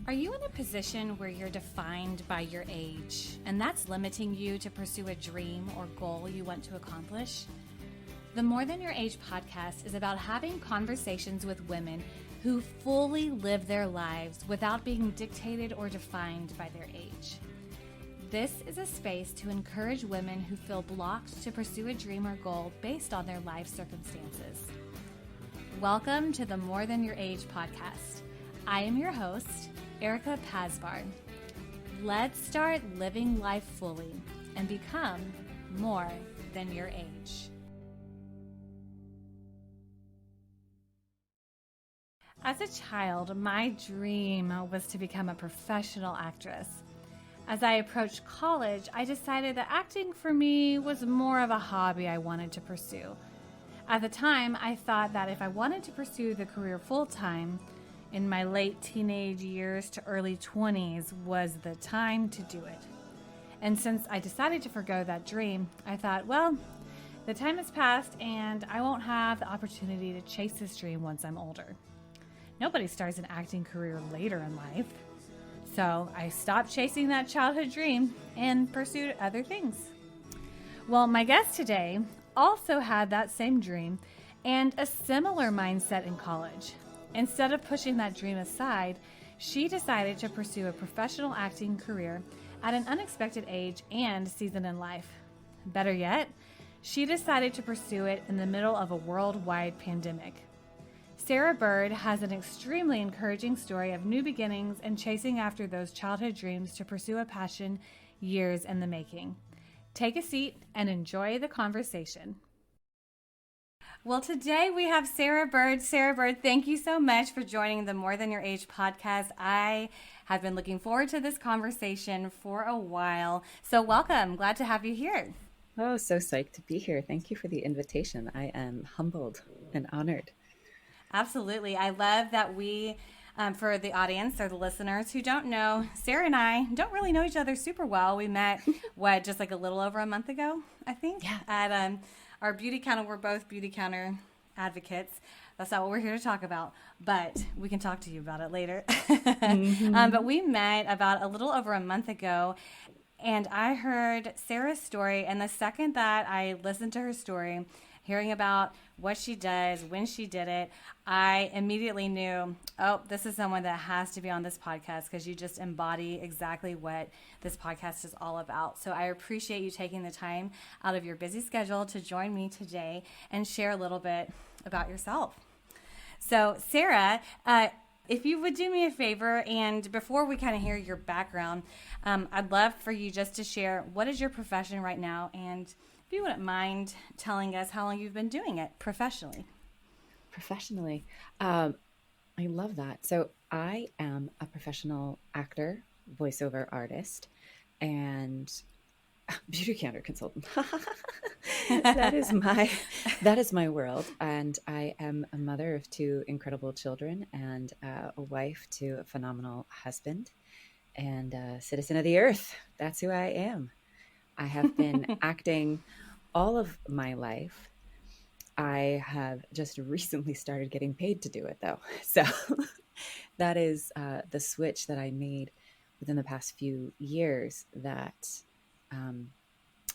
Are you in a position where you're defined by your age and that's limiting you to pursue a dream or goal you want to accomplish? The More Than Your Age podcast is about having conversations with women who fully live their lives without being dictated or defined by their age. This is a space to encourage women who feel blocked to pursue a dream or goal based on their life circumstances. Welcome to the More Than Your Age podcast. I am your host, Erica Pasbar. Let's start living life fully and become more than your age. As a child, my dream was to become a professional actress. As I approached college, I decided that acting for me was more of a hobby I wanted to pursue. At the time, I thought that if I wanted to pursue the career full-time, in my late teenage years to early 20s was the time to do it. And since I decided to forgo that dream, I thought, well, the time has passed and I won't have the opportunity to chase this dream once I'm older. Nobody starts an acting career later in life. So I stopped chasing that childhood dream and pursued other things. Well, my guest today also had that same dream and a similar mindset in college. Instead of pushing that dream aside, she decided to pursue a professional acting career at an unexpected age and season in life. Better yet, she decided to pursue it in the middle of a worldwide pandemic. Sara Burd has an extremely encouraging story of new beginnings and chasing after those childhood dreams to pursue a passion years in the making. Take a seat and enjoy the conversation. Well, today we have Sara Burd. Sara Burd, thank you so much for joining the More Than Your Age podcast. I have been looking forward to this conversation for a while. So welcome. Glad to have you here. Oh, so psyched to be here. Thank you for the invitation. I am humbled and honored. Absolutely. I love that we, for the audience or the listeners who don't know, Sara and I don't really know each other super well. We met, just like a little over a month ago, I think? Yeah. At our beauty counter. We're both beauty counter advocates. That's not what we're here to talk about, but we can talk to you about it later. But we met about a little over a month ago, and I heard Sara's story. And the second that I listened to her story, hearing about what she does, when she did it, I immediately knew, oh, this is someone that has to be on this podcast because you just embody exactly what this podcast is all about. So I appreciate you taking the time out of your busy schedule to join me today and share a little bit about yourself. So Sara, if you would do me a favor, and before we kind of hear your background, I'd love for you just to share what is your profession right now, and if you wouldn't mind telling us how long you've been doing it professionally. Professionally, I love that. So I am a professional actor, voiceover artist, and beauty counter consultant. That is my world. And I am a mother of two incredible children and a wife to a phenomenal husband and a citizen of the earth. That's who I am. I have been acting all of my life. I have just recently started getting paid to do it, though. So that is the switch that I made within the past few years. That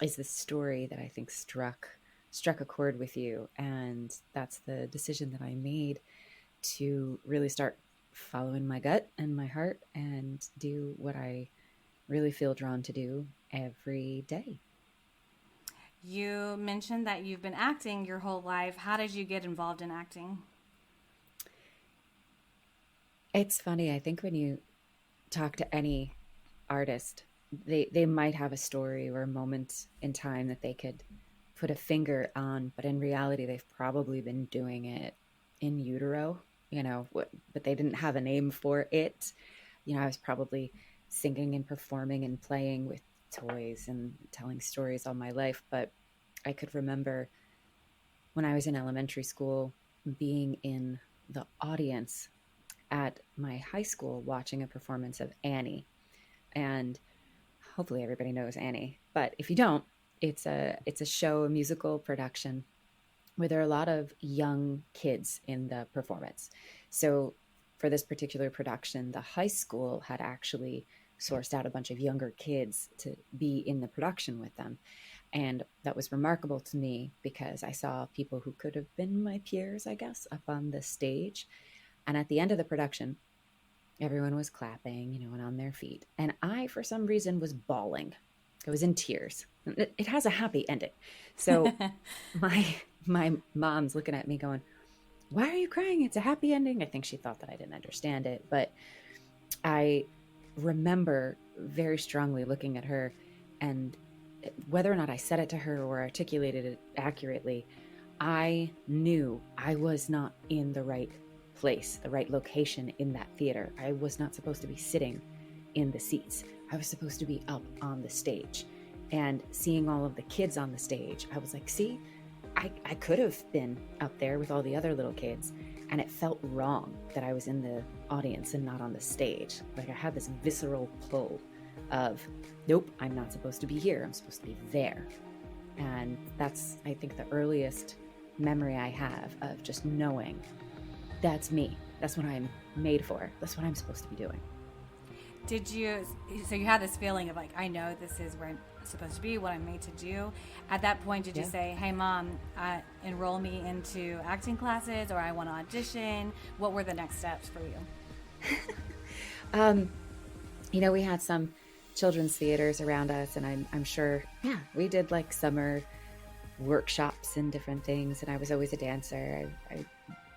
is the story that I think struck a chord with you, and that's the decision that I made to really start following my gut and my heart and do what I really feel drawn to do every day. You mentioned that you've been acting your whole life. How did you get involved in acting? It's funny. I think when you talk to any artist, they might have a story or a moment in time that they could put a finger on, but in reality, they've probably been doing it in utero, but they didn't have a name for it. I was probably singing and performing and playing with toys and telling stories all my life. But I could remember when I was in elementary school being in the audience at my high school watching a performance of Annie. And hopefully everybody knows Annie, but if you don't, it's a show, a musical production where there are a lot of young kids in the performance. So for this particular production, the high school had actually sourced out a bunch of younger kids to be in the production with them. And that was remarkable to me because I saw people who could have been my peers, I guess, up on the stage. And at the end of the production, everyone was clapping, and on their feet. And I, for some reason, was bawling. I was in tears. It has a happy ending. So my my mom's looking at me going, "Why are you crying? It's a happy ending." I think she thought that I didn't understand it, but I remember very strongly looking at her, and whether or not I said it to her or articulated it accurately, I knew I was not in the right place, the right location in that theater. I was not supposed to be sitting in the seats. I was supposed to be up on the stage. And seeing all of the kids on the stage, I was like, see, I could have been up there with all the other little kids. And it felt wrong that I was in the audience and not on the stage. Like I had this visceral pull of, nope, I'm not supposed to be here. I'm supposed to be there. And that's, I think, the earliest memory I have of just knowing that's me. That's what I'm made for. That's what I'm supposed to be doing. So you had this feeling of like, I know this is where I'm supposed to be, what I'm made to do. At that point, did you Yeah. say, hey, Mom, enroll me into acting classes, or I want to audition? What were the next steps for you? Um, we had some children's theaters around us, and I'm sure, yeah, we did like summer workshops and different things. And I was always a dancer. I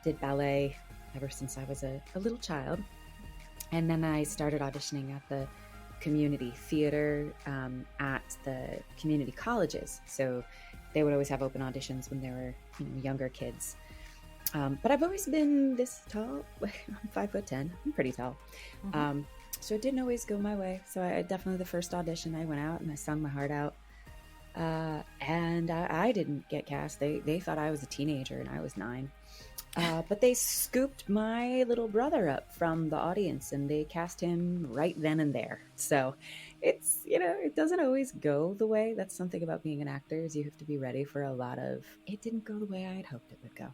did ballet ever since I was a little child. And then I started auditioning at the community theater at the community colleges. So they would always have open auditions when there were younger kids. But I've always been this tall. I'm 5'10". I'm pretty tall. Mm-hmm. So it didn't always go my way. So I definitely, the first audition, I went out and I sung my heart out. And I didn't get cast. They thought I was a teenager and I was 9. But they scooped my little brother up from the audience and they cast him right then and there. So it's, it doesn't always go the way. That's something about being an actor, is you have to be ready for a lot of, it didn't go the way I had hoped it would go.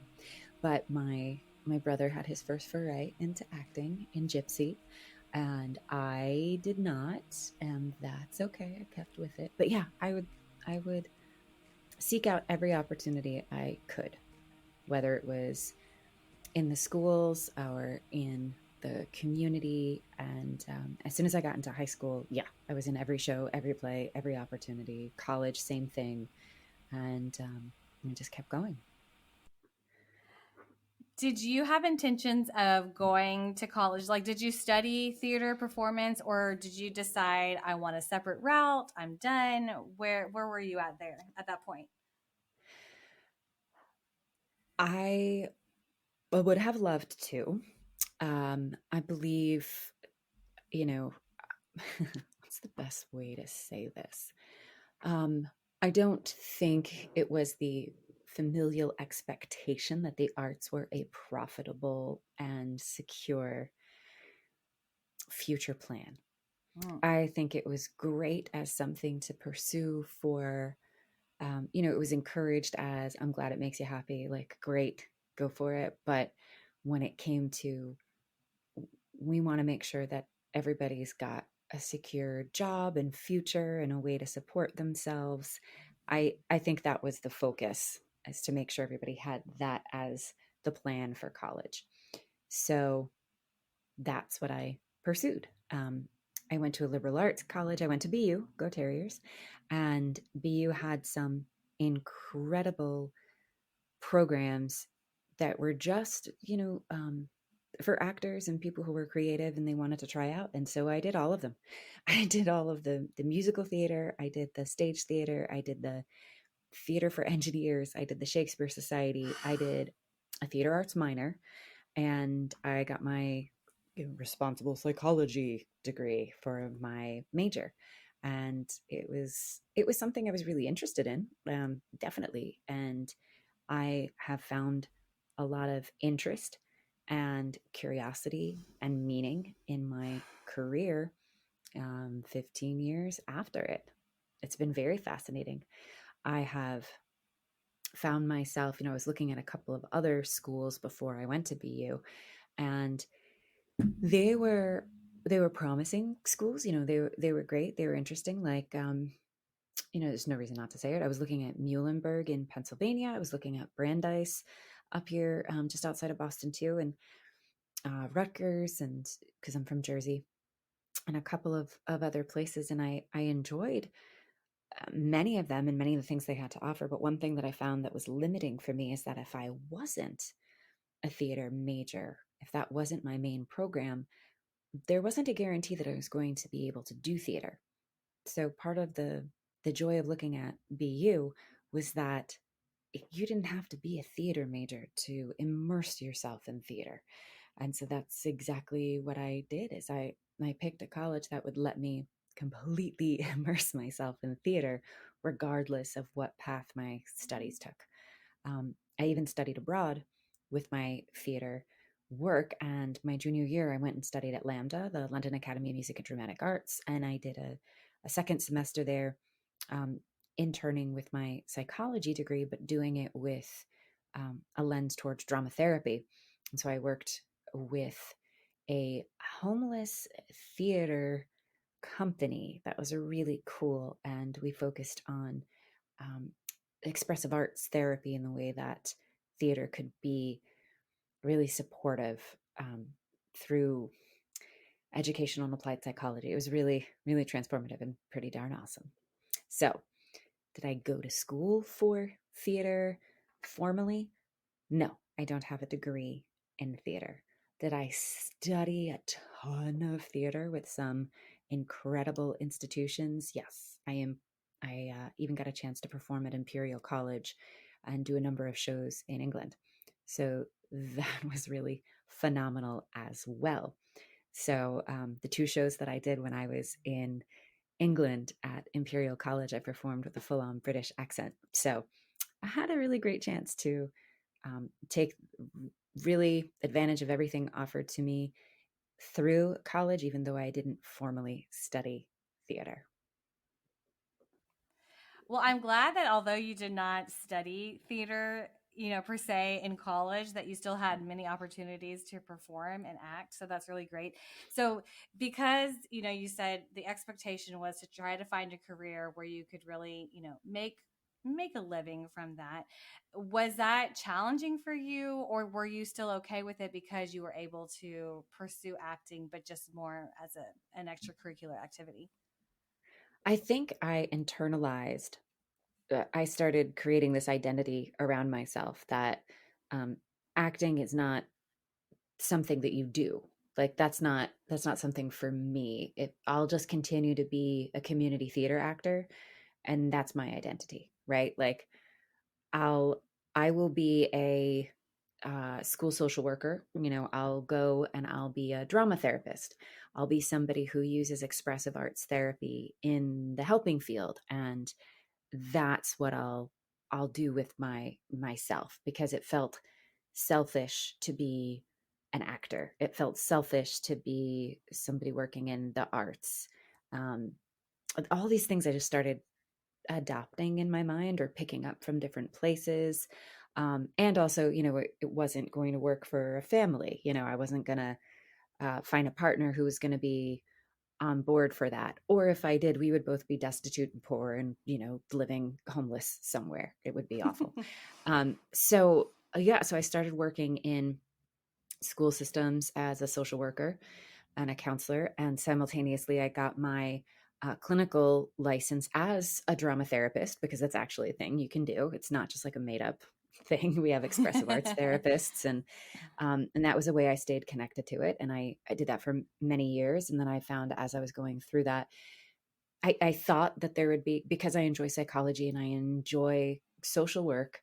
But my brother had his first foray into acting in Gypsy, and I did not, and that's okay. I kept with it. But yeah, I would seek out every opportunity I could, whether it was in the schools or in the community. And as soon as I got into high school, yeah, I was in every show, every play, every opportunity. College, same thing. And I just kept going. Did you have intentions of going to college? Like, did you study theater performance, or did you decide I want a separate route? I'm done. Where were you at there at that point? I would have loved to. I believe, what's the best way to say this? I don't think it was the familial expectation that the arts were a profitable and secure future plan. Mm. I think it was great as something to pursue for, it was encouraged as, I'm glad it makes you happy, like, great, go for it. But when it came to, we want to make sure that everybody's got a secure job and future and a way to support themselves, I think that was the focus, is to make sure everybody had that as the plan for college. So that's what I pursued. I went to a liberal arts college. I went to BU, go Terriers, and BU had some incredible programs that were just, for actors and people who were creative and they wanted to try out. And so I did all of them. I did all of the musical theater. I did the stage theater. I did the theater for engineers. I did the Shakespeare Society. I did a theater arts minor, and I got my responsible psychology degree for my major. And it was something I was really interested in, definitely. And I have found a lot of interest and curiosity and meaning in my career 15 years after it. It's been very fascinating. I have found myself, I was looking at a couple of other schools before I went to BU, and They were they were promising schools. They were great. They were interesting. Like, there's no reason not to say it. I was looking at Muhlenberg in Pennsylvania. I was looking at Brandeis up here, just outside of Boston too, and Rutgers, and because I'm from Jersey, and a couple of other places, and I enjoyed many of them and many of the things they had to offer. But one thing that I found that was limiting for me is that if I wasn't a theater major, if that wasn't my main program, there wasn't a guarantee that I was going to be able to do theater. So part of the joy of looking at BU was that you didn't have to be a theater major to immerse yourself in theater. And so that's exactly what I did is I picked a college that would let me completely immerse myself in theater regardless of what path my studies took. I even studied abroad with my theater work. And my junior year, I went and studied at Lambda, the London Academy of Music and Dramatic Arts. And I did a second semester there, um, interning with my psychology degree, but doing it with a lens towards drama therapy. And so I worked with a homeless theater company that was really cool. And we focused on um, expressive arts therapy in the way that theater could be really supportive through educational and applied psychology. It was really, really transformative and pretty darn awesome. So, did I go to school for theater formally? No, I don't have a degree in theater. Did I study a ton of theater with some incredible institutions? Yes, I am. I even got a chance to perform at Imperial College and do a number of shows in England. So that was really phenomenal as well. So the two shows that I did when I was in England at Imperial College, I performed with a full on British accent. So I had a really great chance to take really advantage of everything offered to me through college, even though I didn't formally study theater. Well, I'm glad that although you did not study theater, per se in college, that you still had many opportunities to perform and act. So that's really great. So, because, you said the expectation was to try to find a career where you could really, make a living from that. Was that challenging for you, or were you still okay with it because you were able to pursue acting, but just more as an extracurricular activity? I think I internalized, I started creating this identity around myself that um, acting is not something that you do. Like that's not something for me. I'll just continue to be a community theater actor, and that's my identity, right? Like I'll I will be a school social worker. I'll go and I'll be a drama therapist. I'll be somebody who uses expressive arts therapy in the helping field, and that's what I'll do with myself because it felt selfish to be an actor. It felt selfish to be somebody working in the arts. Um, all these things I just started adopting in my mind or picking up from different places. And also, it wasn't going to work for a family. I wasn't going to find a partner who was going to be on board for that. Or if I did, we would both be destitute and poor and, living homeless somewhere. It would be awful. So I started working in school systems as a social worker and a counselor. And simultaneously, I got my clinical license as a drama therapist because that's actually a thing you can do. It's not just like a made up thing. We have expressive arts therapists, and that was a way I stayed connected to it. And I did that for many years. And then I found as I was going through that, I thought that there would be, because I enjoy psychology and I enjoy social work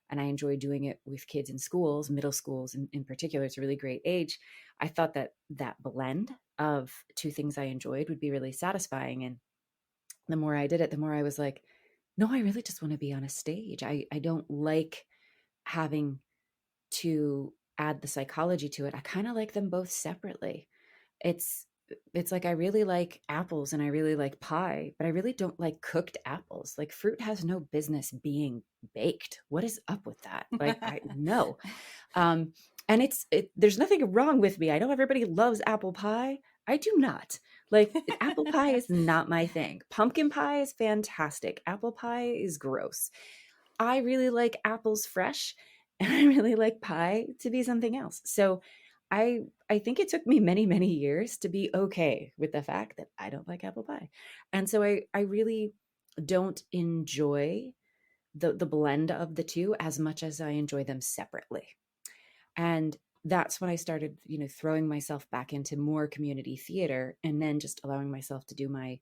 and I enjoy doing it with kids in schools, middle schools in particular, it's a really great age. I thought that that blend of two things I enjoyed would be really satisfying. And the more I did it, the more I was like, no, I really just want to be on a stage. I don't like having to add the psychology to it. I kind of like them both separately. It's it's like I really like apples and I really like pie, but I really don't like cooked apples. Like fruit has no business being baked. What is up with that? Like I no. And there's nothing wrong with me. I know everybody loves apple pie. I do not. Like, apple pie is not my thing. Pumpkin pie is fantastic. Apple pie is gross. I really like apples fresh, and I really like pie to be something else. So I think it took me many, many years to be okay with the fact that I don't like apple pie. And so I really don't enjoy the blend of the two as much as I enjoy them separately. And that's when I started, throwing myself back into more community theater, and then just allowing myself to do my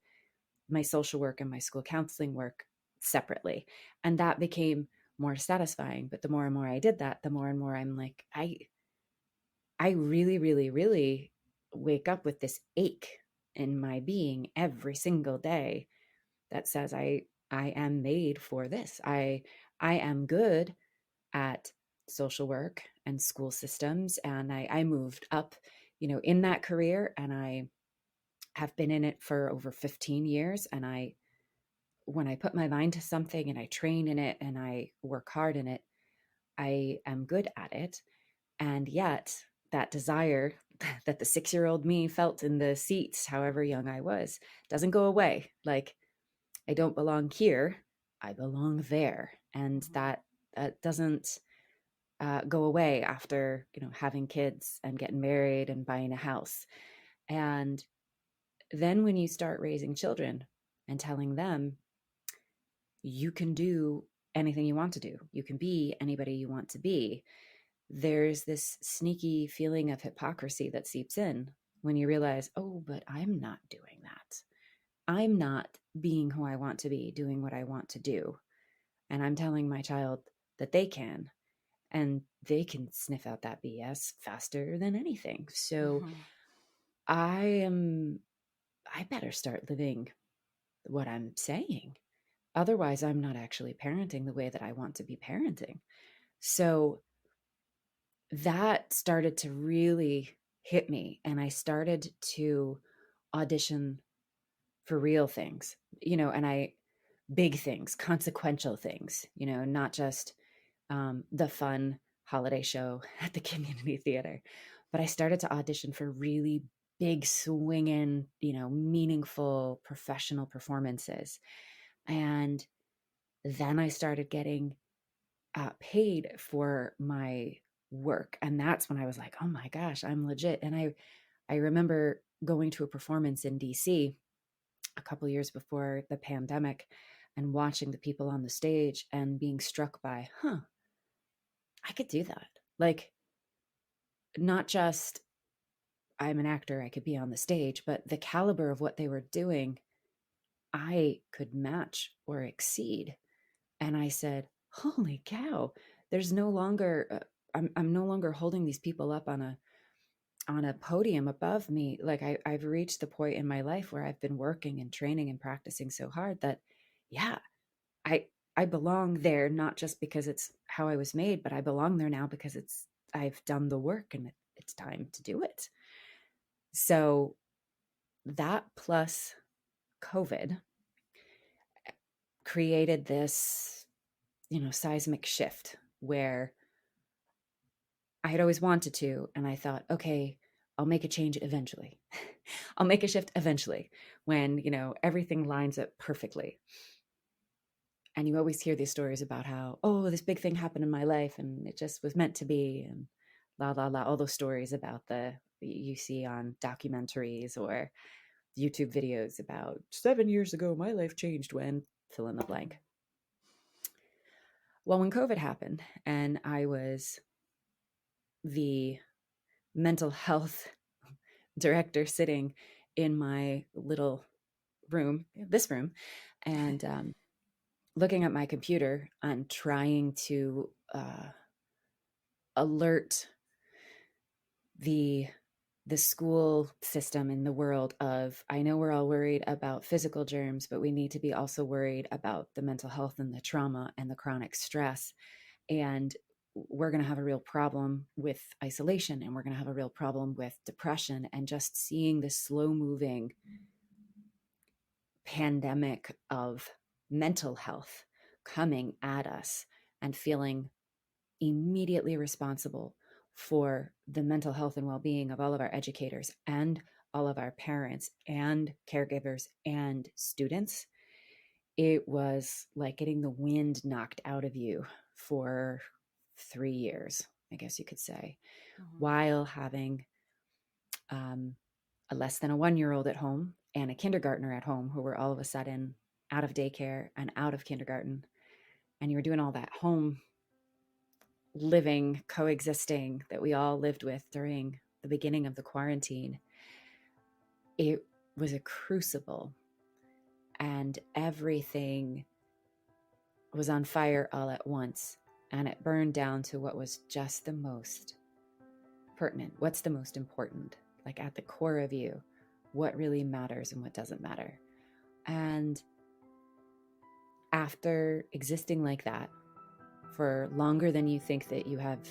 social work and my school counseling work separately. And that became more satisfying. But the more and more I did that, the more and more I'm like, I really, really, really wake up with this ache in my being every single day that says I am made for this. I am good at social work and school systems, and I moved up, in that career, and I have been in it for over 15 years. And when I put my mind to something and I train in it and I work hard in it, I am good at it. And yet, that desire that the 6-year-old me felt in the seats, however young I was, doesn't go away. Like, I don't belong here, I belong there. And that doesn't go away after, having kids and getting married and buying a house. And then when you start raising children and telling them you can do anything you want to do, you can be anybody you want to be, there's this sneaky feeling of hypocrisy that seeps in when you realize, oh, but I'm not doing that. I'm not being who I want to be, doing what I want to do. And I'm telling my child that they can, and they can sniff out that BS faster than anything. So Mhm. I am, I better start living what I'm saying. Otherwise, I'm not actually parenting the way that I want to be parenting. So that started to really hit me. And I started to audition for real things, and big things, consequential things, not just the fun holiday show at the community theater. But I started to audition for really big, swinging, meaningful professional performances. And then I started getting paid for my work. And that's when I was like, oh my gosh, I'm legit. And I remember going to a performance in DC a couple years before the pandemic and watching the people on the stage and being struck by, I could do that. Like, not just I'm an actor, I could be on the stage, but the caliber of what they were doing, I could match or exceed. And I said, holy cow, there's no longer, I'm no longer holding these people up on a podium above me. Like, I've reached the point in my life where I've been working and training and practicing so hard that, yeah, I I belong there, not just because it's how I was made, but I belong there now because I've done the work, and it's time to do it. So that plus COVID created this, seismic shift where I had always wanted to, and I thought, okay, I'll make a change eventually. I'll make a shift eventually when, everything lines up perfectly. And you always hear these stories about how, oh, this big thing happened in my life and it just was meant to be, and la la la, all those stories about the you see on documentaries or YouTube videos about 7 years ago my life changed when fill in the blank. Well, when COVID happened and I was the mental health director sitting in my little room, this room, and looking at my computer and trying to alert the the school system in the world of, I know we're all worried about physical germs, but we need to be also worried about the mental health and the trauma and the chronic stress. And we're going to have a real problem with isolation, and we're going to have a real problem with depression, and just seeing this slow moving pandemic of mental health coming at us and feeling immediately responsible. for the mental health and well-being of all of our educators and all of our parents and caregivers and students. It was like getting the wind knocked out of you for 3 years, I guess you could say, Mhm. while having a less than a 1-year-old at home and a kindergartner at home who were all of a sudden out of daycare and out of kindergarten. And you were doing all that home living, coexisting that we all lived with during the beginning of the quarantine. It was a crucible, and everything was on fire all at once. And it burned down to what was just the most pertinent. What's the most important? Like at the core of you, what really matters and what doesn't matter. And after existing like that for longer than you think that you have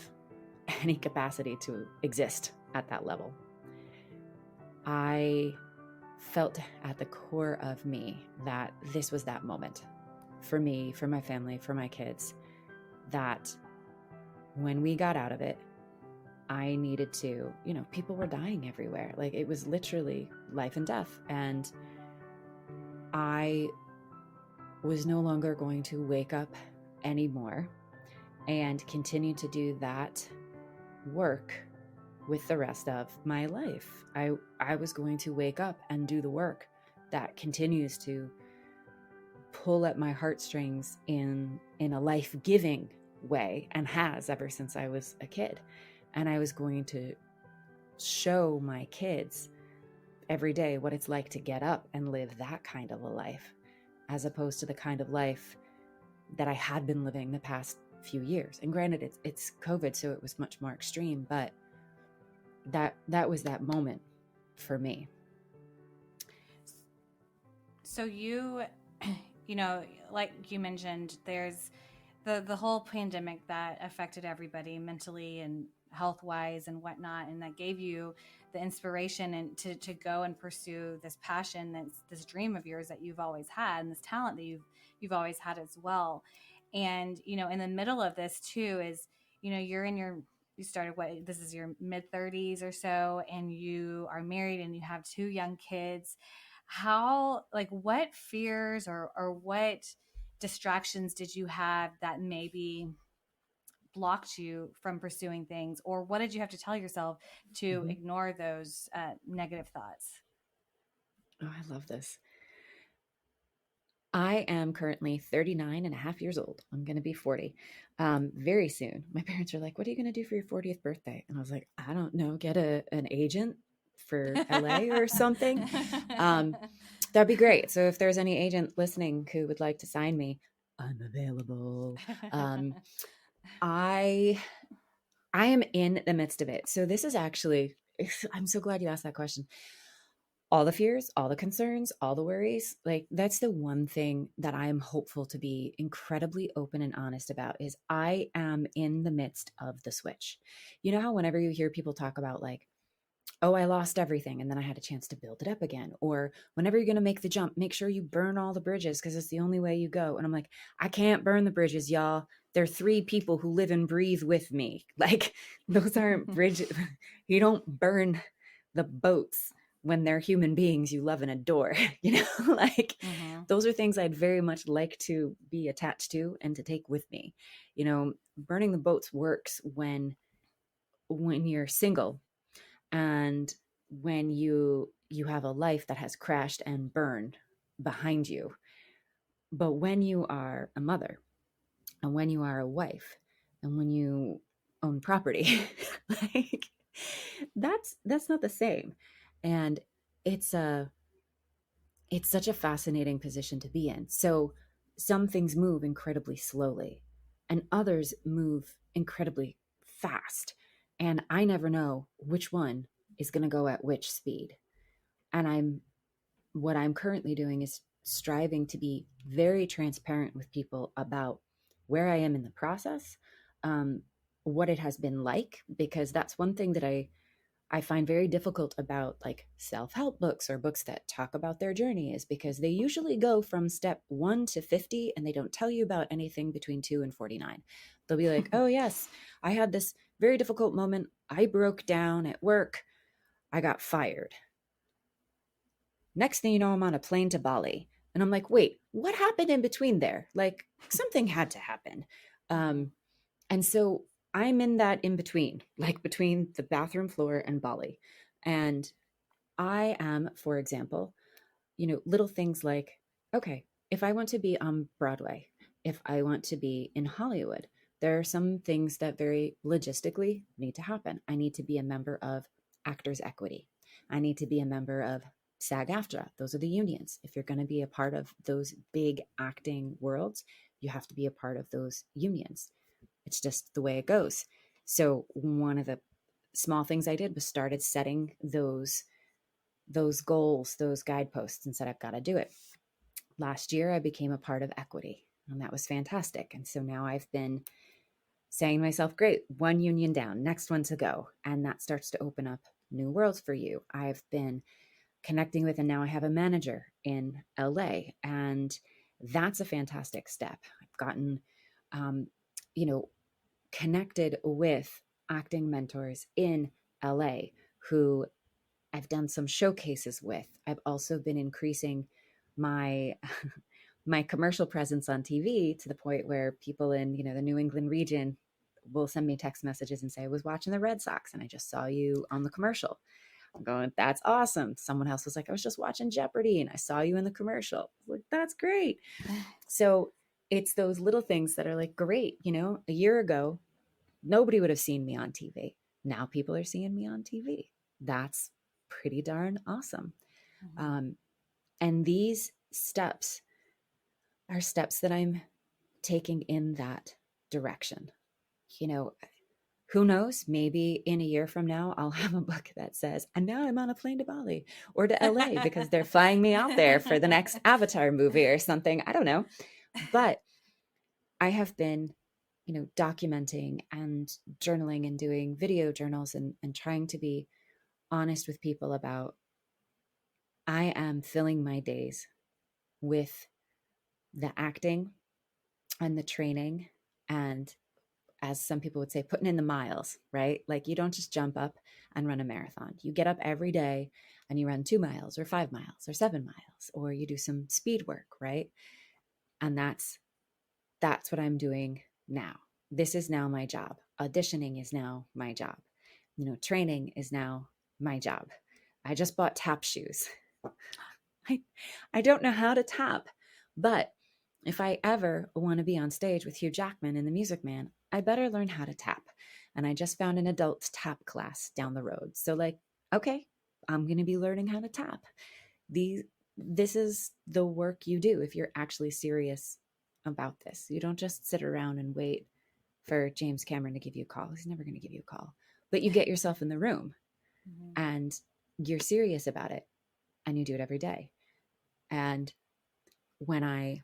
any capacity to exist at that level, I felt at the core of me that this was that moment for me, for my family, for my kids, that when we got out of it, I needed to, people were dying everywhere. Like it was literally life and death. And I was no longer going to wake up anymore and continue to do that work with the rest of my life. I was going to wake up and do the work that continues to pull at my heartstrings in a life-giving way, and has ever since I was a kid. And I was going to show my kids every day what it's like to get up and live that kind of a life, as opposed to the kind of life that I had been living the past few years. And granted, it's COVID, so it was much more extreme, but that was that moment for me. So like you mentioned, there's the whole pandemic that affected everybody mentally and health wise and whatnot, and that gave you the inspiration and to go and pursue this passion, that's this dream of yours that you've always had, and this talent that you've always had as well. And in the middle of this too is you're in your you started this is your mid 30s or so, and you are married and you have two young kids. How, like, what fears or what distractions did you have that maybe blocked you from pursuing things, or what did you have to tell yourself to Mm-hmm. ignore those negative thoughts? Oh, I love this. I am currently 39 and a half years old. I'm going to be 40 very soon. My parents are like, what are you going to do for your 40th birthday? And I was like, I don't know, get an agent for LA or something. That'd be great. So if there's any agent listening who would like to sign me, I'm available. I I am in the midst of it. So this is actually, I'm so glad you asked that question. All the fears, all the concerns, all the worries, like that's the one thing that I am hopeful to be incredibly open and honest about is I am in the midst of the switch. You know how whenever you hear people talk about like, oh, I lost everything and then I had a chance to build it up again. Or whenever you're going to make the jump, make sure you burn all the bridges because it's the only way you go. And I'm like, I can't burn the bridges, y'all. There are 3 people who live and breathe with me. Like those aren't bridges. You don't burn the boats when they're human beings you love and adore, like Mm-hmm. those are things I'd very much like to be attached to and to take with me. Burning the boats works when you're single and when you have a life that has crashed and burned behind you. But when you are a mother and when you are a wife and when you own property, like that's not the same. And it's such a fascinating position to be in. So some things move incredibly slowly and others move incredibly fast. And I never know which one is going to go at which speed. And what I'm currently doing is striving to be very transparent with people about where I am in the process, what it has been like, because that's one thing that I find very difficult about like self-help books or books that talk about their journey is because they usually go from step 1 to 50 and they don't tell you about anything between 2 and 49. They'll be like, oh yes, I had this very difficult moment. I broke down at work. I got fired. Next thing you know, I'm on a plane to Bali. And I'm like, wait, what happened in between there? Like something had to happen. Um, and so I'm in that in between, like between the bathroom floor and Bali. And I am, for example, little things like, okay, if I want to be on Broadway, if I want to be in Hollywood, there are some things that very logistically need to happen. I need to be a member of Actors Equity. I need to be a member of SAG-AFTRA. Those are the unions. If you're going to be a part of those big acting worlds, you have to be a part of those unions. It's just the way it goes. So one of the small things I did was started setting those goals, those guideposts, and said, I've got to do it. Last year, I became a part of Equity, and that was fantastic. And so now I've been saying to myself, great, one union down, next one to go. And that starts to open up new worlds for you. I've been connecting with, and now I have a manager in LA, and that's a fantastic step. I've gotten, you know, connected with acting mentors in LA who I've done some showcases with. I've also been increasing my my commercial presence on TV to the point where people in, the New England region will send me text messages and say, I was watching the Red Sox and I just saw you on the commercial. I'm going, that's awesome. Someone else was like, I was just watching Jeopardy and I saw you in the commercial. Like, that's great. So it's those little things that are like, great. A year ago, nobody would have seen me on TV. Now people are seeing me on TV. That's pretty darn awesome. And these steps are steps that I'm taking in that direction. Who knows? Maybe in a year from now, I'll have a book that says, and now I'm on a plane to Bali or to LA because they're flying me out there for the next Avatar movie or something. I don't know. But I have been, documenting and journaling and doing video journals and trying to be honest with people about I am filling my days with the acting and the training and, as some people would say, putting in the miles, right? Like you don't just jump up and run a marathon. You get up every day and you run 2 miles or 5 miles or 7 miles, or you do some speed work, right? And that's what I'm doing now. This is now my job. Auditioning is now my job. Training is now my job. I just bought tap shoes. I don't know how to tap, but if I ever want to be on stage with Hugh Jackman in The Music Man, I better learn how to tap. And I just found an adult tap class down the road. So okay, I'm going to be learning how to tap. This is the work you do if you're actually serious about this. You don't just sit around and wait for James Cameron to give you a call. He's never going to give you a call. But you get yourself in the room and you're serious about it and you do it every day. And when I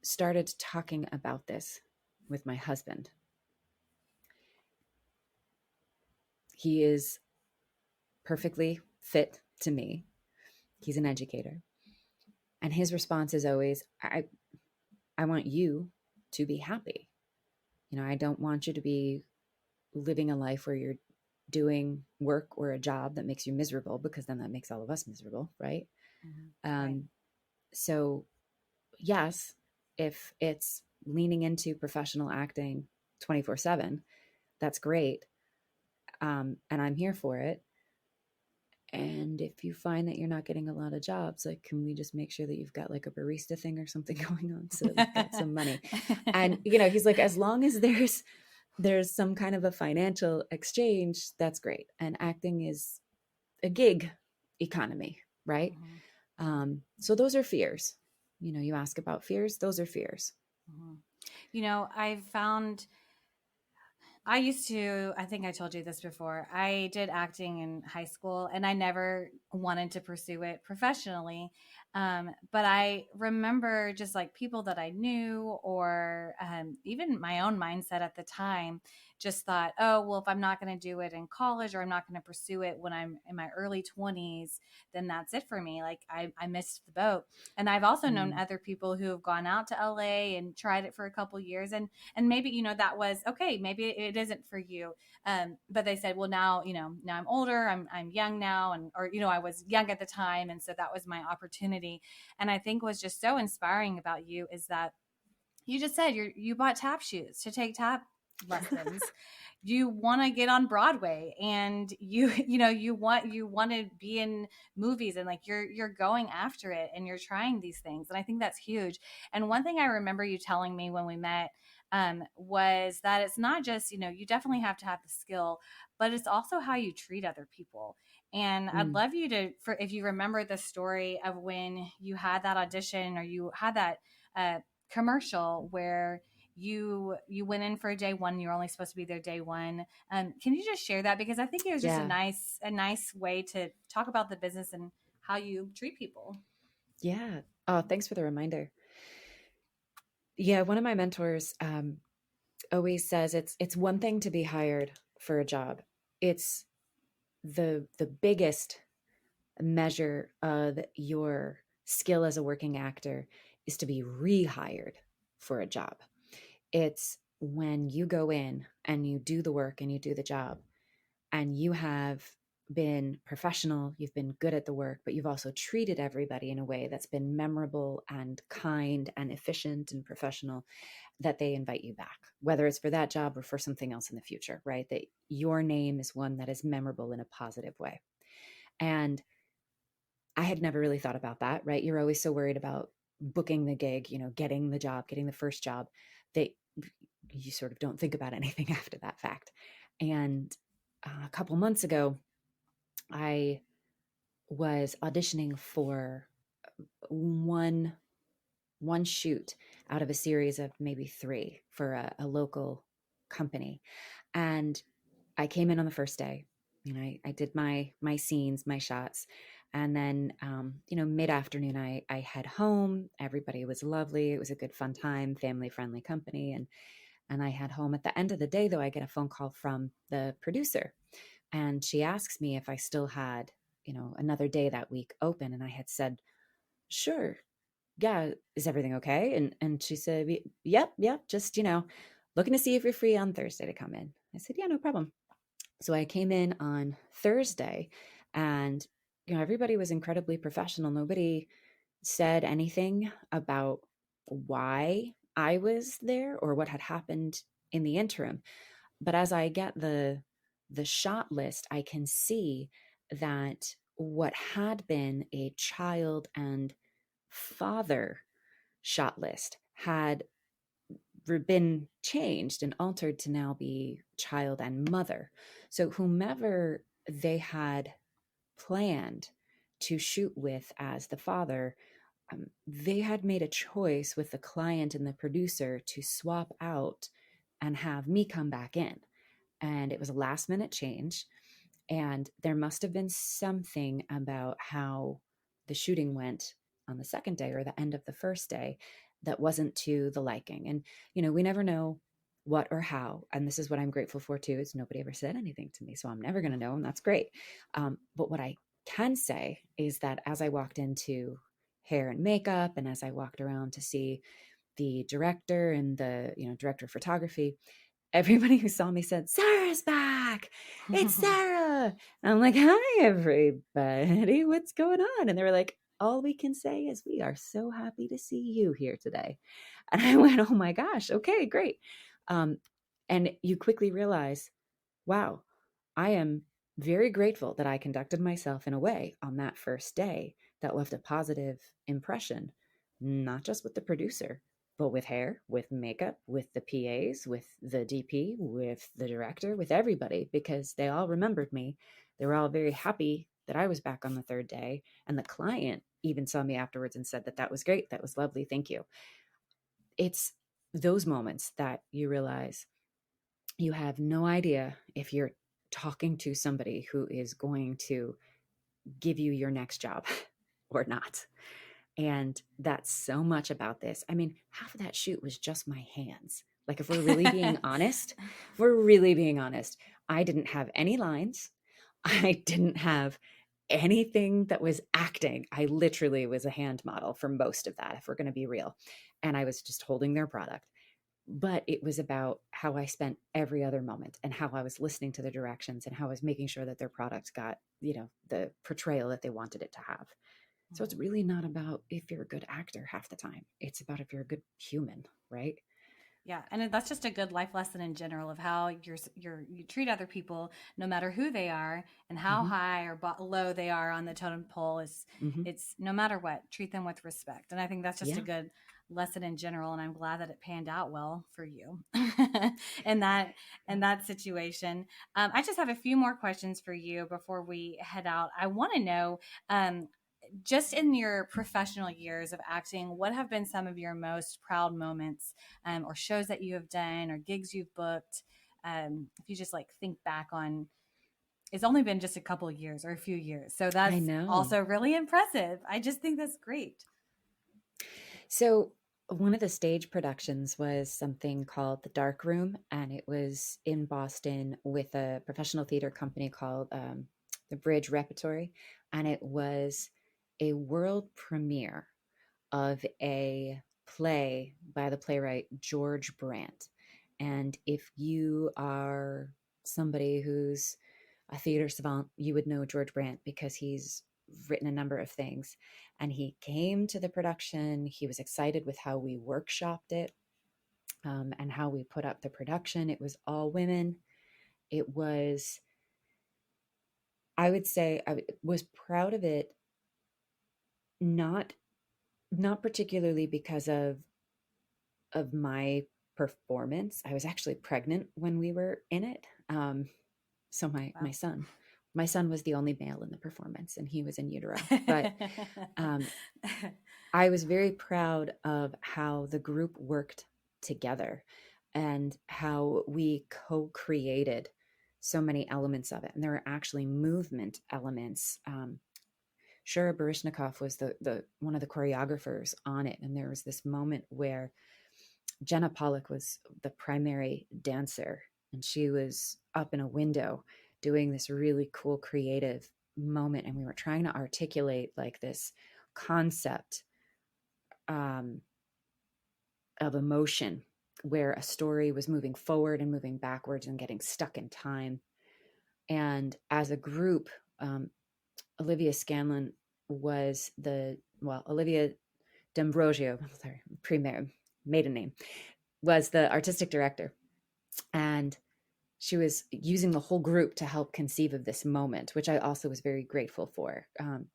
started talking about this with my husband, he is perfectly fit to me. He's an educator. And his response is always, I want you to be happy. I don't want you to be living a life where you're doing work or a job that makes you miserable, because then that makes all of us miserable, right? Right. So yes, if it's leaning into professional acting 24/7, that's great. And I'm here for it. And if you find that you're not getting a lot of jobs, like, can we just make sure that you've got like a barista thing or something going on so that we've got some money? And, he's like, as long as there's some kind of a financial exchange, that's great. And acting is a gig economy, right? So those are fears. You ask about fears, those are fears. I've found, I think I told you this before, I did acting in high school and I never wanted to pursue it professionally. But I remember just like people that I knew, or even my own mindset at the time, just thought, oh, well, if I'm not going to do it in college, or I'm not going to pursue it when I'm in my early 20s, then that's it for me. Like I missed the boat. And I've also known Mm. other people who have gone out to LA and tried it for a couple years, and maybe, that was okay. Maybe it isn't for you. But they said, well, now, now I'm older, I'm young now. And, or, I was young at the time. And so that was my opportunity. And I think what's just so inspiring about you is that you just said you bought tap shoes to take tap lessons. You want to get on Broadway, and you want to be in movies, and like you're going after it, and you're trying these things. And I think that's huge. And one thing I remember you telling me when we met, was that it's not just, you definitely have to have the skill, but it's also how you treat other people. And I'd Mm. love you to, for if you remember the story of when you had that audition, or you had that commercial where you went in for day one. You're only supposed to be there day one. Can you just share that, because I think it was just a Yeah. nice way to talk about the business and how you treat people. Yeah. Oh, thanks for the reminder. Yeah, one of my mentors always says it's one thing to be hired for a job. It's the biggest measure of your skill as a working actor is to be rehired for a job. It's when you go in and you do the work and you do the job, and you have been professional, you've been good at the work, but you've also treated everybody in a way that's been memorable and kind and efficient and professional, that they invite you back, whether it's for that job or for something else in the future, right? That your name is one that is memorable in a positive way. And I had never really thought about that, right? You're always so worried about booking the gig, getting the job, getting the first job, that you sort of don't think about anything after that fact. And a couple months ago, I was auditioning for one one shoot out of a series of maybe three for a local company. And I came in on the first day, and I did my scenes, my shots. And then, mid-afternoon, I head home. Everybody was lovely. It was a good, fun time, family-friendly company. And I head home. At the end of the day, though, I get a phone call from the producer. And she asks me if I still had, another day that week open. And I had said, sure. Yeah, is everything okay? And she said, yep, yep, just, looking to see if you're free on Thursday to come in. I said, yeah, no problem. So I came in on Thursday, and everybody was incredibly professional. Nobody said anything about why I was there or what had happened in the interim. But as I get the shot list, I can see that what had been a child and father shot list had been changed and altered to now be child and mother. So whomever they had planned to shoot with as the father, they had made a choice with the client and the producer to swap out and have me come back in. And it was a last minute change. And there must have been something about how the shooting went on the second day or the end of the first day that wasn't to the liking. And, we never know what or how. And this is what I'm grateful for too, is nobody ever said anything to me. So I'm never going to know. And that's great. But what I can say is that as I walked into hair and makeup, and as I walked around to see the director and the, director of photography, everybody who saw me said, Sarah's back. It's Sarah. And I'm like, hi, everybody. What's going on? And they were like, all we can say is we are so happy to see you here today. And I went, oh my gosh, okay, great. And you quickly realize, wow, I am very grateful that I conducted myself in a way on that first day that left a positive impression, not just with the producer, but with hair, with makeup, with the PAs, with the DP, with the director, with everybody, because they all remembered me. They were all very happy that I was back on the third day. And the client even saw me afterwards and said that that was great. That was lovely. Thank you. It's those moments that you realize you have no idea if you're talking to somebody who is going to give you your next job or not. And that's so much about this. I mean, half of that shoot was just my hands. Like, if we're really being honest, I didn't have any lines. I didn't have anything that was acting. I literally was a hand model for most of that, if we're going to be real. And I was just holding their product. But it was about how I spent every other moment and how I was listening to the directions and how I was making sure that their product got, the portrayal that they wanted it to have. So it's really not about if you're a good actor half the time. It's about if you're a good human, right? Yeah, and that's just a good life lesson in general of how you treat other people, no matter who they are, and how Mm-hmm. high or low they are on the totem pole. Is Mm-hmm. It's no matter what, treat them with respect, and I think that's just a Yeah. good lesson in general. And I'm glad that it panned out well for you in that situation. I just have a few more questions for you before we head out. I want to know. Just in your professional years of acting, what have been some of your most proud moments, or shows that you have done or gigs you've booked? If you just like think back on, it's only been just a couple of years or a few years. So I that's know. also really impressive. I just think that's great. So one of the stage productions was something called The Dark Room, and it was in Boston with a professional theater company called the Bridge Repertory, and it was a world premiere of a play by the playwright George Brandt. And if you are somebody who's a theater savant, you would know George Brandt because he's written a number of things. And he came to the production. He was excited with how we workshopped it, and how we put up the production. It was all women. It was, I would say, was proud of it, not not particularly because of my performance. I was actually pregnant when we were in it. So Wow. my son was the only male in the performance, and he was in utero. But um, I was very proud of how the group worked together and how we co-created so many elements of it. And there were actually movement elements. Shura Barishnikov was the one of the choreographers on it, and there was this moment where Jenna Pollock was the primary dancer, and she was up in a window doing this really cool creative moment, and we were trying to articulate like this concept, um, of emotion where a story was moving forward and moving backwards and getting stuck in time. And as a group, um, Olivia Scanlon was Olivia D'Ambrosio, sorry, maiden name, was the artistic director. And she was using the whole group to help conceive of this moment, which I also was very grateful for.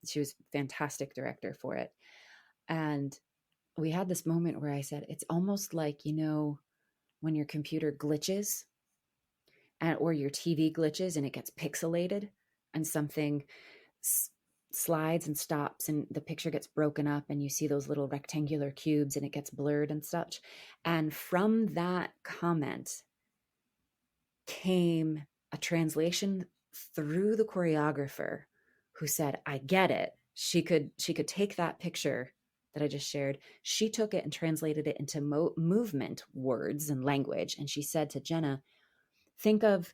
She was a fantastic director for it. And we had this moment where I said, it's almost like, when your computer glitches or your TV glitches and it gets pixelated and something s- slides and stops and the picture gets broken up and you see those little rectangular cubes and it gets blurred and such. And from that comment came a translation through the choreographer who said, I get it. She could take that picture that I just shared. She took it and translated it into movement words and language. And she said to Jenna, think of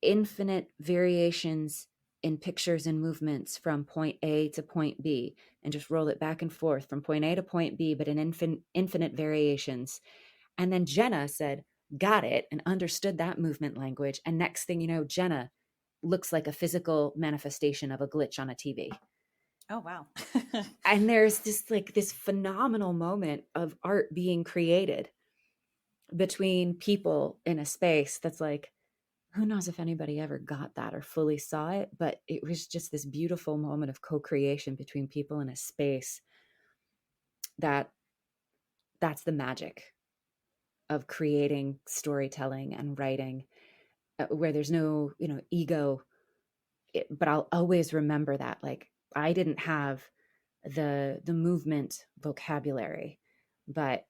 infinite variations in pictures and movements from point A to point B, and just roll it back and forth from point A to point B, but in infinite variations. And then Jenna said, got it, and understood that movement language. And next thing you know, Jenna looks like a physical manifestation of a glitch on a TV. Oh, wow. And there's this phenomenal moment of art being created between people in a space that's like, who knows if anybody ever got that or fully saw it, but it was just this beautiful moment of co-creation between people in a space that's the magic of creating storytelling and writing, where there's no, ego. But I'll always remember that, like, I didn't have the movement vocabulary, but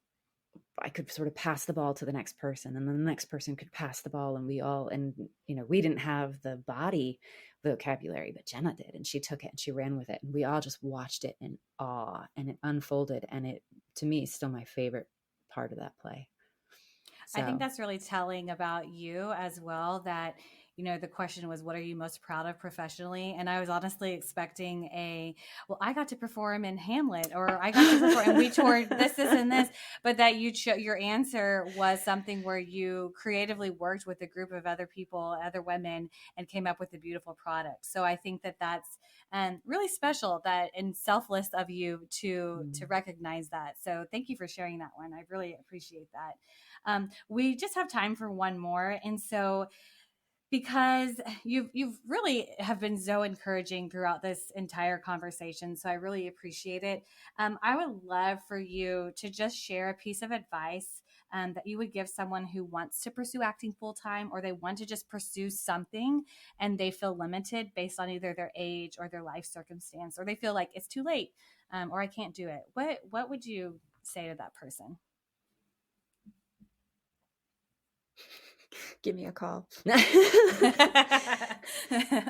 I could sort of pass the ball to the next person, and then the next person could pass the ball, and we didn't have the body vocabulary, but Jenna did, and she took it and she ran with it, and we all just watched it in awe, and it unfolded, and it, to me, is still my favorite part of that play. I think So, that's really telling about you as well. That, the question was, what are you most proud of professionally? And I was honestly expecting well, I got to perform in Hamlet, or I got to perform, and we toured this, and this. But that your answer was something where you creatively worked with a group of other people, other women, and came up with a beautiful product. So I think that that's really special, that and selfless of you to recognize that. So thank you for sharing that one. I really appreciate that. We just have time for one more, and so because you've really have been so encouraging throughout this entire conversation, so I really appreciate it. I would love for you to just share a piece of advice that you would give someone who wants to pursue acting full time, or they want to just pursue something and they feel limited based on either their age or their life circumstance, or they feel like it's too late, or I can't do it. What would you say to that person? give me a call.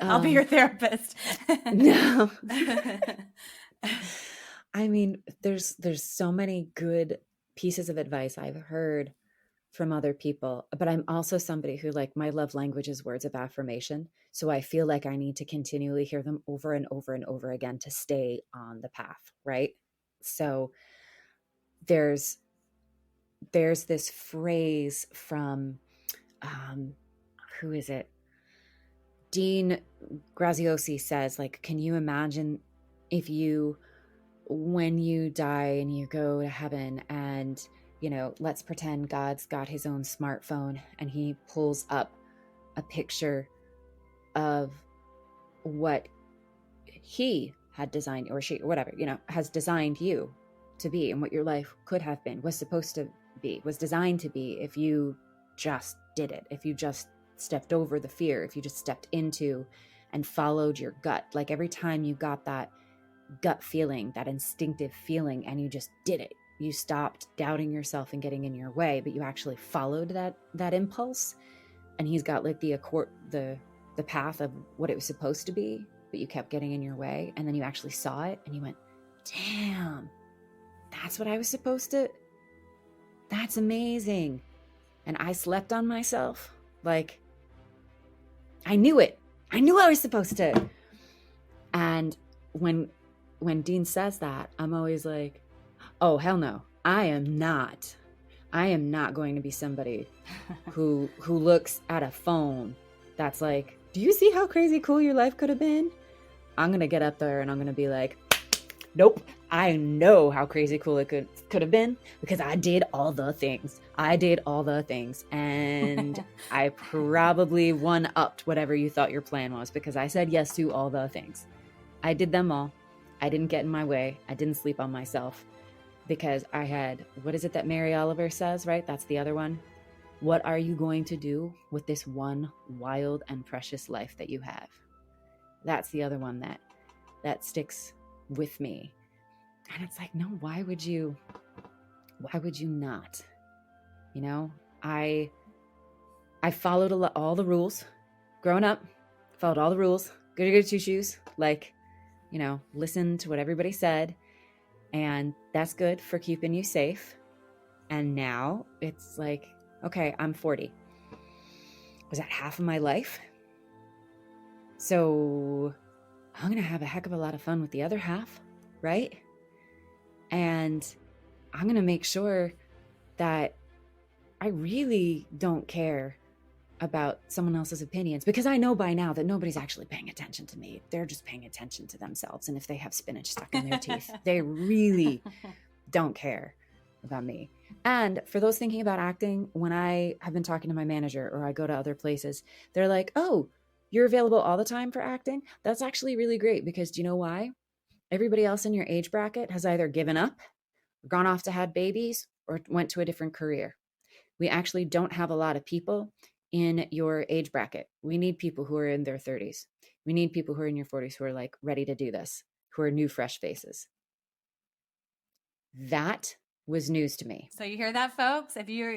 I'll be your therapist. No. I mean, there's so many good pieces of advice I've heard from other people, but I'm also somebody who, like, my love language is words of affirmation. So I feel like I need to continually hear them over and over and over again to stay on the path, right? So there's this phrase from who is it? Dean Graziosi says, like, can you imagine if you, when you die and you go to heaven, and, let's pretend God's got his own smartphone and he pulls up a picture of what he had designed, or she, or whatever, has designed you to be, and what your life could have been, was supposed to be, was designed to be, if you just did it, if you just stepped over the fear, if you just stepped into and followed your gut. Like, every time you got that gut feeling, that instinctive feeling, and you just did it, you stopped doubting yourself and getting in your way, but you actually followed that impulse. And he's got, like, the path of what it was supposed to be, but you kept getting in your way, and then you actually saw it and you went, damn, that's what I was supposed to, that's amazing. And I slept on myself. Like, I knew it. I knew I was supposed to. And when Dean says that, I'm always like, oh, hell no. I am not going to be somebody who looks at a phone that's like, do you see how crazy cool your life could have been? I'm going to get up there and I'm going to be like, nope, I know how crazy cool it could have been, because I did all the things. And I probably one-upped whatever you thought your plan was, because I said yes to all the things. I did them all. I didn't get in my way. I didn't sleep on myself, because I had, what is it that Mary Oliver says, right? That's the other one. What are you going to do with this one wild and precious life that you have? That's the other one that sticks with me. And it's like, no, why would you not? I followed all the rules growing up, followed all the rules, goody two shoes, like, listen to what everybody said. And that's good for keeping you safe. And now it's like, okay, I'm 40. Was that half of my life? So I'm going to have a heck of a lot of fun with the other half, right? And I'm going to make sure that I really don't care about someone else's opinions, because I know by now that nobody's actually paying attention to me. They're just paying attention to themselves. And if they have spinach stuck in their teeth, they really don't care about me. And for those thinking about acting, when I have been talking to my manager or I go to other places, they're like, oh, you're available all the time for acting? That's actually really great, because do you know why? Everybody else in your age bracket has either given up, gone off to have babies, or went to a different career. We actually don't have a lot of people in your age bracket. We need people who are in their 30s. We need people who are in your 40s who are, like, ready to do this, who are new, fresh faces. That was news to me. So you hear that, folks? If you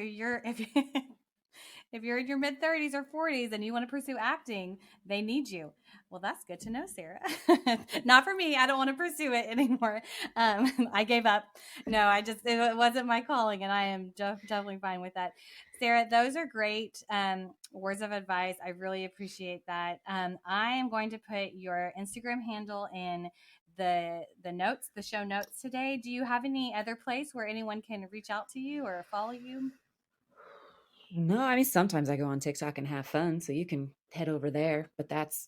if you're in your mid 30s or 40s and you want to pursue acting, they need you. Well, that's good to know, Sarah. Not for me. I don't want to pursue it anymore. I gave up. No, it wasn't my calling, and I am definitely fine with that. Sarah, those are great words of advice. I really appreciate that. I am going to put your Instagram handle in the show notes today. Do you have any other place where anyone can reach out to you or follow you? No, I mean sometimes I go on TikTok and have fun, so you can head over there, but that's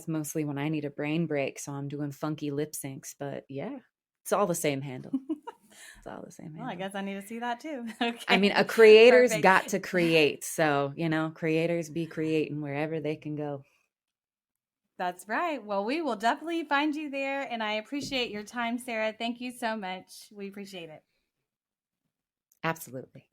mostly when I need a brain break, so I'm doing funky lip syncs, but yeah, it's all the same handle. It's all the same Well, I handle. guess I need to see that too. I mean, Okay, a creator's perfect. got to create, so, creators be creating wherever they can go. That's right. Well, we will definitely find you there, and I appreciate your time, Sarah. Thank you so much. We appreciate it. Absolutely.